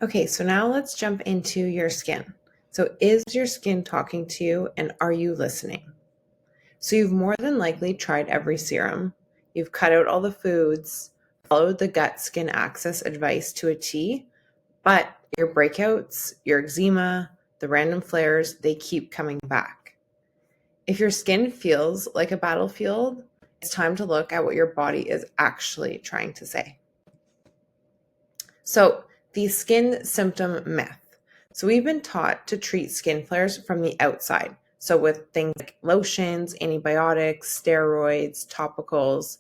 Okay, so now let's jump into your skin. So is your skin talking to you and are you listening? So you've more than likely tried every serum. You've cut out all the foods, followed the gut skin axis advice to a T, but your breakouts, your eczema, the random flares, they keep coming back. If your skin feels like a battlefield, it's time to look at what your body is actually trying to say. So, the skin symptom myth. So, we've been taught to treat skin flares from the outside. So, with things like lotions, antibiotics, steroids, topicals.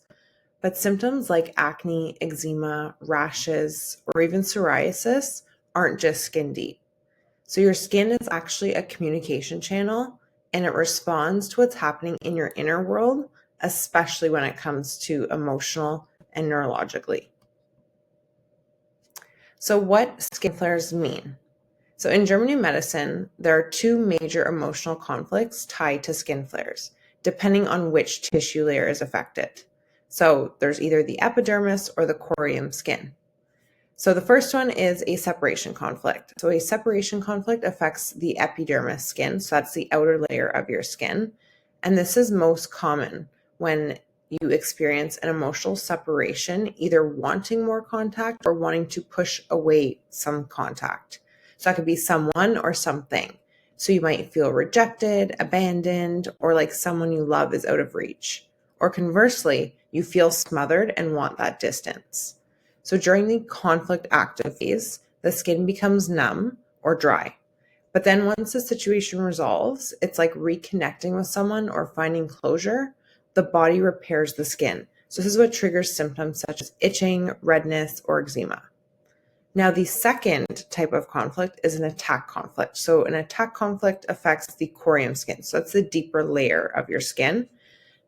But symptoms like acne, eczema, rashes, or even psoriasis aren't just skin deep. So, your skin is actually a communication channel and it responds to what's happening in your inner world, especially when it comes to emotional and neurologically. So, what skin flares mean? So, in German medicine, there are two major emotional conflicts tied to skin flares, depending on which tissue layer is affected. So, there's either the epidermis or the corium skin. So, the first one is a separation conflict. So, a separation conflict affects the epidermis skin. So, that's the outer layer of your skin. And this is most common when you experience an emotional separation, either wanting more contact or wanting to push away some contact. So that could be someone or something. So you might feel rejected, abandoned, or like someone you love is out of reach. Or conversely, you feel smothered and want that distance. So during the conflict active phase, the skin becomes numb or dry. But then once the situation resolves, it's like reconnecting with someone or finding closure. The body repairs the skin. So this is what triggers symptoms such as itching, redness, or eczema. Now, the second type of conflict is an attack conflict. So an attack conflict affects the corium skin. So that's the deeper layer of your skin.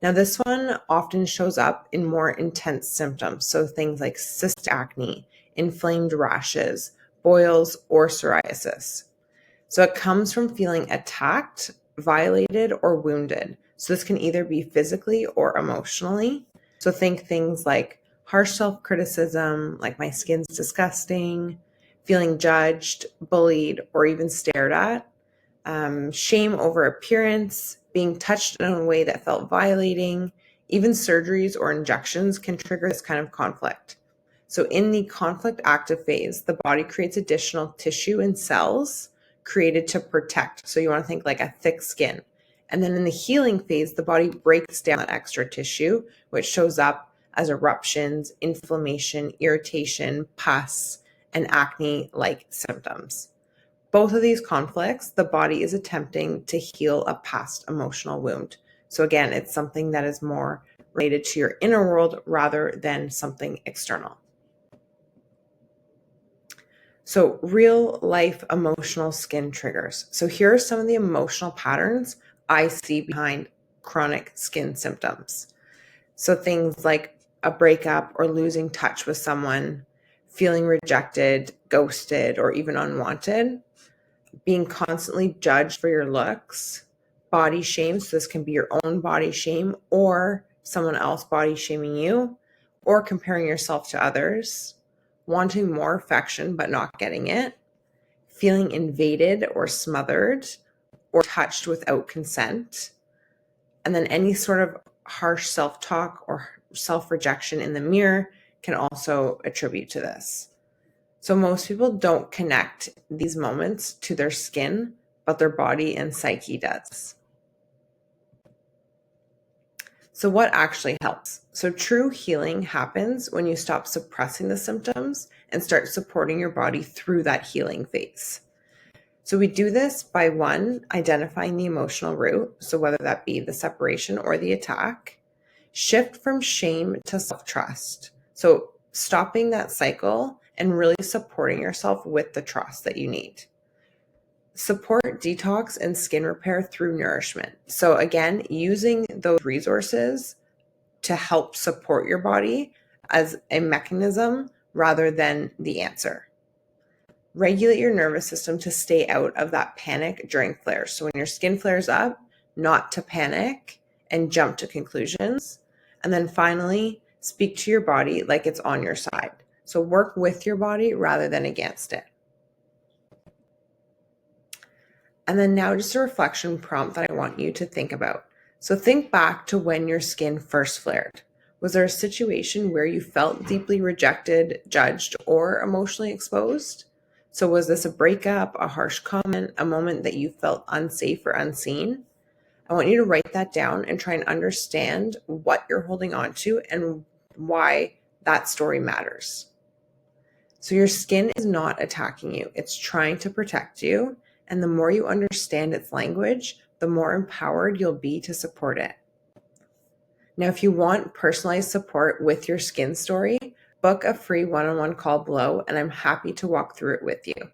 Now, this one often shows up in more intense symptoms. So things like cystic acne, inflamed rashes, boils, or psoriasis. So it comes from feeling attacked, violated, or wounded. So this can either be physically or emotionally. So think things like harsh self-criticism, like my skin's disgusting, feeling judged, bullied, or even stared at, shame over appearance, being touched in a way that felt violating, even surgeries or injections can trigger this kind of conflict. So in the conflict active phase, the body creates additional tissue and cells created to protect. So you want to think like a thick skin. And then in the healing phase, the body breaks down that extra tissue, which shows up as eruptions, inflammation, irritation, pus, and acne-like symptoms. Both of these conflicts, the body is attempting to heal a past emotional wound. So again, it's something that is more related to your inner world rather than something external. So real life emotional skin triggers. So here are some of the emotional patterns I see behind chronic skin symptoms. So things like a breakup or losing touch with someone, feeling rejected, ghosted, or even unwanted, being constantly judged for your looks, body shame. So this can be your own body shame or someone else body shaming you, or comparing yourself to others, wanting more affection but not getting it, feeling invaded or smothered or touched without consent, and then any sort of harsh self-talk or self-rejection in the mirror can also attribute to this. So most people don't connect these moments to their skin, but their body and psyche does. So what actually helps? So true healing happens when you stop suppressing the symptoms and start supporting your body through that healing phase. So we do this by one, identifying the emotional root. So whether that be the separation or the attack, shift from shame to self-trust. So stopping that cycle and really supporting yourself with the trust that you need. Support detox and skin repair through nourishment. So again, using those resources to help support your body as a mechanism rather than the answer. Regulate your nervous system to stay out of that panic during flares. So when your skin flares up, not to panic and jump to conclusions. And then finally, speak to your body like it's on your side. So work with your body rather than against it. And then now just a reflection prompt that I want you to think about. So think back to when your skin first flared. Was there a situation where you felt deeply rejected, judged, or emotionally exposed? So was this a breakup, a harsh comment, a moment that you felt unsafe or unseen? I want you to write that down and try and understand what you're holding on to and why that story matters. So your skin is not attacking you. It's trying to protect you. And the more you understand its language, the more empowered you'll be to support it. Now, if you want personalized support with your skin story, book a free one-on-one call below, and I'm happy to walk through it with you.